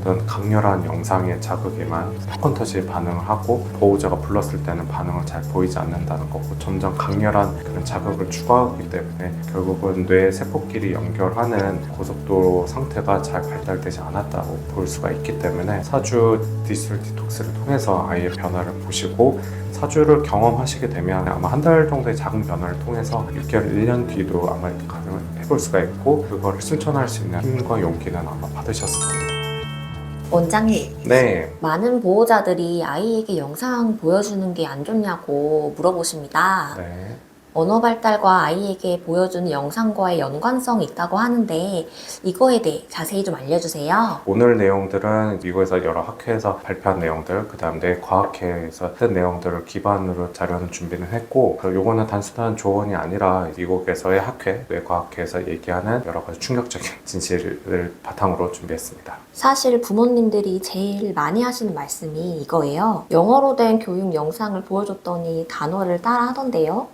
어떤 강렬한 영상의 자극에만 팝콘터치에 반응을 하고 보호자가 불렀을 때는 반응을 잘 보이지 않는다는 거고, 점점 강렬한 그런 자극을 추구하기 때문에 결국은 뇌 세포끼리 연결하는 고속도로 상태가 잘 발달되지 않았다고 볼 수가 있기 때문에 사주 디지털 디톡스를 통해서 아이의 변화를 보시고 사주를 경험하시게 되면 아마 한 달 정도의 작은 변화를 통해서 6개월, 1년 뒤도 아마 가능을 해볼 수가 있고, 그거를 실천할 수 있는 힘과 용기는 아마 받으셨을 겁니다. 원장님, 네. 많은 보호자들이 아이에게 영상 보여주는 게 안 좋냐고 물어보십니다. 네. 언어 발달과 아이에게 보여주는 영상과의 연관성이 있다고 하는데 이거에 대해 자세히 좀 알려주세요. 오늘 내용들은 미국에서 여러 학회에서 발표한 내용들, 그 다음 뇌과학회에서 뜬 내용들을 기반으로 자료는 준비는 했고, 요거는 단순한 조언이 아니라 미국에서의 학회, 뇌과학회에서 얘기하는 여러 가지 충격적인 진실을 바탕으로 준비했습니다. 사실 부모님들이 제일 많이 하시는 말씀이 이거예요. 영어로 된 교육 영상을 보여줬더니 단어를 따라 하던데요.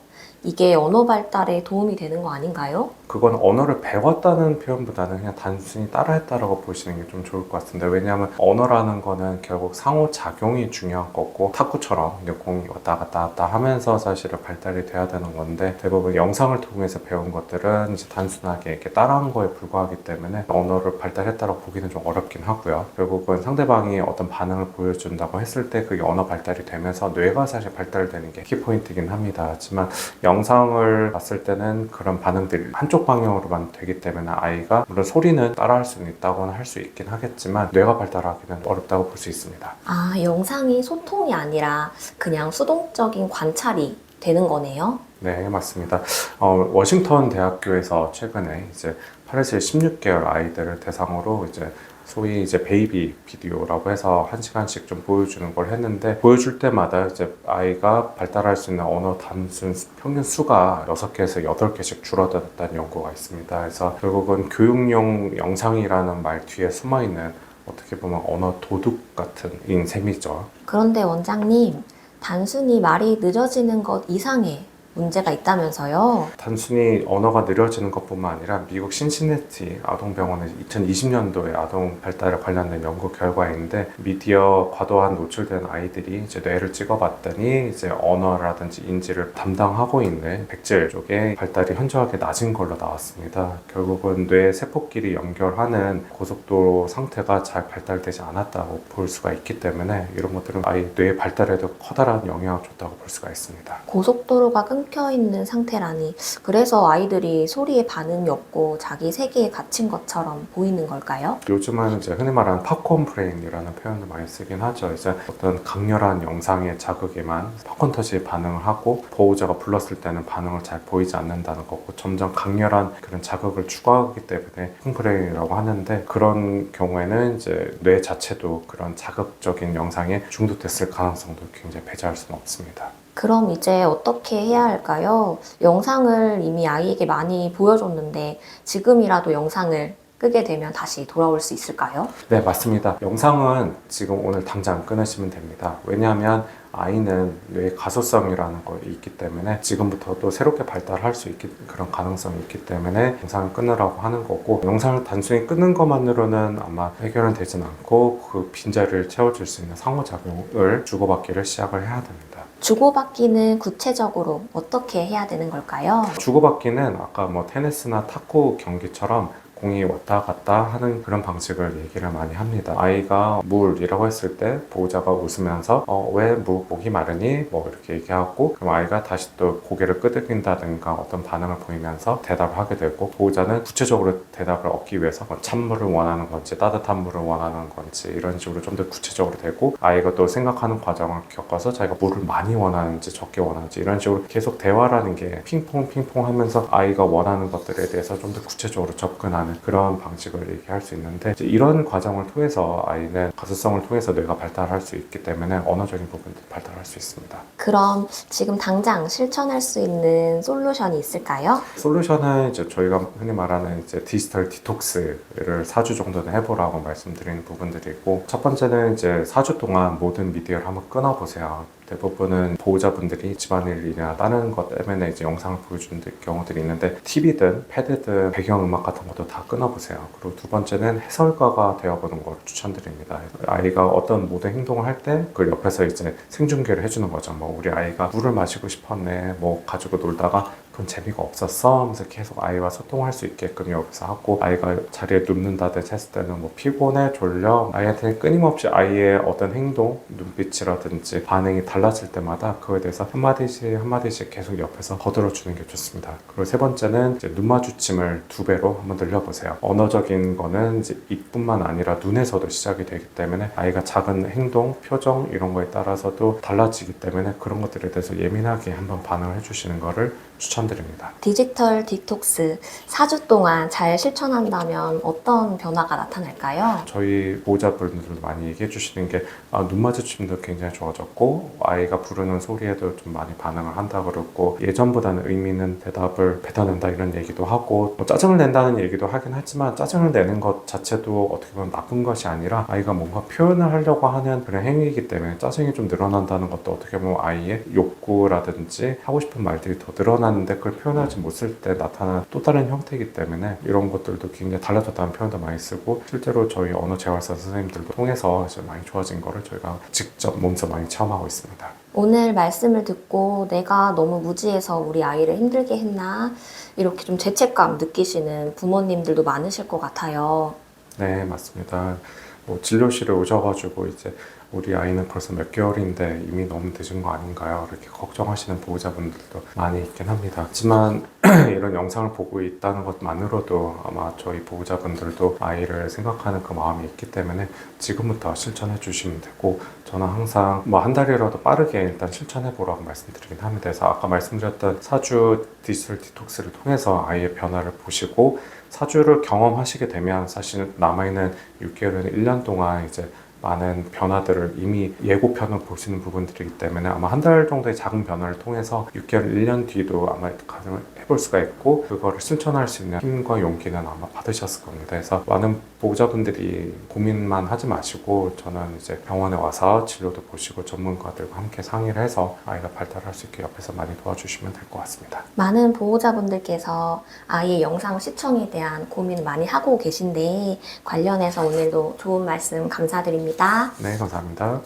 이게 언어 발달에 도움이 되는 거 아닌가요? 그건 언어를 배웠다는 표현보다는 그냥 단순히 따라했다라고 보시는 게 좀 좋을 것 같은데, 왜냐하면 언어라는 거는 결국 상호작용이 중요한 거고, 탁구처럼 이제 공이 왔다 갔다 하면서 사실은 발달이 돼야 되는 건데, 대부분 영상을 통해서 배운 것들은 이제 단순하게 이렇게 따라한 거에 불과하기 때문에 언어를 발달했다고 보기는 좀 어렵긴 하고요. 결국은 상대방이 어떤 반응을 보여준다고 했을 때 그게 언어 발달이 되면서 뇌가 사실 발달되는 게 키포인트긴 합니다. 하지만 영상을 봤을 때는 그런 반응들이 한쪽 방향으로만 되기 때문에 아이가 물론 소리는 따라할 수는 있다고는 할 수 있긴 하겠지만 뇌가 발달하기는 어렵다고 볼 수 있습니다. 아, 영상이 소통이 아니라 그냥 수동적인 관찰이 되는 거네요. 네, 맞습니다. 워싱턴 대학교에서 최근에 이제 8에서 16개월 아이들을 대상으로 이제 소위 이제 베이비 비디오라고 해서 1시간씩 좀 보여주는 걸 했는데, 보여줄 때마다 이제 아이가 발달할 수 있는 언어 단순 평균 수가 6개에서 8개씩 줄어들었다는 연구가 있습니다. 그래서 결국은 교육용 영상이라는 말 뒤에 숨어있는 어떻게 보면 언어 도둑 같은 셈이죠. 그런데 원장님, 단순히 말이 늦어지는 것 이상의 문제가 있다면서요? 단순히 언어가 느려지는 것뿐만 아니라 미국 신시내티 아동병원의 2020년도에 아동 발달에 관련된 연구 결과인데, 미디어 과도한 노출된 아이들이 이제 뇌를 찍어봤더니 이제 언어라든지 인지를 담당하고 있는 백질 쪽에 발달이 현저하게 낮은 걸로 나왔습니다. 결국은 뇌 세포끼리 연결하는 고속도로 상태가 잘 발달되지 않았다고 볼 수가 있기 때문에 이런 것들은 아이 뇌 발달에도 커다란 영향을 줬다고 볼 수가 있습니다. 고속도로가 끊겨 있는 상태라니, 그래서 아이들이 소리에 반응이 없고 자기 세계에 갇힌 것처럼 보이는 걸까요? 요즘은 이제 흔히 말하는 팝콘 브레인이라는 표현을 많이 쓰긴 하죠. 이제 어떤 강렬한 영상의 자극에만 팝콘 터치에 반응을 하고 보호자가 불렀을 때는 반응을 잘 보이지 않는다는 거고, 점점 강렬한 그런 자극을 추구하기 때문에 팝콘 브레인이라고 하는데, 그런 경우에는 이제 뇌 자체도 그런 자극적인 영상에 중독됐을 가능성도 굉장히 배제할 수는 없습니다. 그럼 이제 어떻게 해야 할까요? 영상을 이미 아이에게 많이 보여줬는데 지금이라도 영상을 끄게 되면 다시 돌아올 수 있을까요? 네, 맞습니다. 영상은 지금 오늘 당장 끊으시면 됩니다. 왜냐하면 아이는 뇌 가소성이라는 거 있기 때문에 지금부터 또 새롭게 발달할 수 있는 그런 가능성이 있기 때문에 영상을 끊으라고 하는 거고, 영상을 단순히 끊는 것만으로는 아마 해결은 되진 않고 그 빈자리를 채워줄 수 있는 상호작용을 주고받기를 시작을 해야 됩니다. 주고받기는 구체적으로 어떻게 해야 되는 걸까요? 주고받기는 아까 뭐 테니스나 탁구 경기처럼 공이 왔다 갔다 하는 그런 방식을 얘기를 많이 합니다. 아이가 물이라고 했을 때 보호자가 웃으면서 왜 목이 마르니? 뭐 이렇게 얘기하고, 그럼 아이가 다시 또 고개를 끄덕인다든가 어떤 반응을 보이면서 대답을 하게 되고, 보호자는 구체적으로 대답을 얻기 위해서 찬물을 원하는 건지 따뜻한 물을 원하는 건지 이런 식으로 좀 더 구체적으로 되고, 아이가 또 생각하는 과정을 겪어서 자기가 물을 많이 원하는지 적게 원하는지 이런 식으로 계속 대화라는 게 핑퐁 하면서 아이가 원하는 것들에 대해서 좀 더 구체적으로 접근하는 그런 방식을 얘기할 수 있는데, 이제 이런 과정을 통해서 아이는 가소성을 통해서 뇌가 발달할 수 있기 때문에 언어적인 부분도 발달할 수 있습니다. 그럼 지금 당장 실천할 수 있는 솔루션이 있을까요? 솔루션은 이제 저희가 흔히 말하는 이제 디지털 디톡스를 4주 정도는 해보라고 말씀드리는 부분들이고, 첫 번째는 이제 4주 동안 모든 미디어를 한번 끊어보세요. 대부분은 보호자분들이 집안일이나 다른 것 때문에 이제 영상을 보여주는 경우들이 있는데 TV든 패드든 배경음악 같은 것도 다 끊어보세요. 그리고 두 번째는 해설가가 되어보는 걸 추천드립니다. 아이가 어떤 모든 행동을 할 때 그걸 옆에서 이제 생중계를 해주는 거죠. 뭐 우리 아이가 물을 마시고 싶었네, 뭐 가지고 놀다가 그건 재미가 없었어 하면서 계속 아이와 소통할 수 있게끔 여기서 하고, 아이가 자리에 눕는다든지 했을 때는 뭐 피곤해, 졸려, 아이한테 끊임없이 아이의 어떤 행동, 눈빛이라든지 반응이 달라질 때마다 그거에 대해서 한마디씩 계속 옆에서 거들어주는 게 좋습니다. 그리고 세 번째는 이제 눈 마주침을 2배로 한번 늘려보세요. 언어적인 거는 이제 입뿐만 아니라 눈에서도 시작이 되기 때문에 아이가 작은 행동, 표정 이런 거에 따라서도 달라지기 때문에 그런 것들에 대해서 예민하게 한번 반응을 해주시는 거를 추천드립니다. 디지털 디톡스 4주 동안 잘 실천한다면 어떤 변화가 나타날까요? 저희 보호자분들도 많이 얘기해 주시는 게 눈 마주침도 굉장히 좋아졌고 아이가 부르는 소리에도 좀 많이 반응을 한다 그러고, 예전보다는 의미 있는 대답을 뱉어낸다 이런 얘기도 하고, 뭐 짜증을 낸다는 얘기도 하긴 하지만 짜증을 내는 것 자체도 어떻게 보면 나쁜 것이 아니라 아이가 뭔가 표현을 하려고 하는 그런 행위이기 때문에 짜증이 좀 늘어난다는 것도 어떻게 보면 아이의 욕구라든지 하고 싶은 말들이 더 늘어나는데 그걸 표현하지 못할 때 나타나는 또 다른 형태이기 때문에 이런 것들도 굉장히 달라졌다는 표현도 많이 쓰고, 실제로 저희 언어재활사 선생님들도 통해서 이제 많이 좋아진 거를 저희가 직접 몸소 많이 체험하고 있습니다. 오늘 말씀을 듣고 내가 너무 무지해서 우리 아이를 힘들게 했나 이렇게 좀 죄책감 느끼시는 부모님들도 많으실 것 같아요. 네, 맞습니다. 뭐 진료실에 오셔가지고 이제 우리 아이는 벌써 몇 개월인데 이미 너무 늦은 거 아닌가요? 이렇게 걱정하시는 보호자분들도 많이 있긴 합니다. 하지만 이런 영상을 보고 있다는 것만으로도 아마 저희 보호자분들도 아이를 생각하는 그 마음이 있기 때문에 지금부터 실천해 주시면 되고, 저는 항상 뭐 한 달이라도 빠르게 일단 실천해 보라고 말씀드리긴 합니다. 그래서 아까 말씀드렸던 4주 디지털 디톡스를 통해서 아이의 변화를 보시고 4주를 경험하시게 되면 사실 남아있는 6개월이나 1년 동안 이제 많은 변화들을 이미 예고편을 보시는 부분들이기 때문에 아마 한 달 정도의 작은 변화를 통해서 6개월, 1년 뒤도 아마 가능을 해볼 수가 있고, 그거를 실천할 수 있는 힘과 용기는 아마 받으셨을 겁니다. 그래서 많은 보호자분들이 고민만 하지 마시고 저는 이제 병원에 와서 진료도 보시고 전문가들과 함께 상의를 해서 아이가 발달할 수 있게 옆에서 많이 도와주시면 될 것 같습니다. 많은 보호자분들께서 아이의 영상 시청에 대한 고민 많이 하고 계신데 관련해서 오늘도 좋은 말씀 감사드립니다. 네, 감사합니다.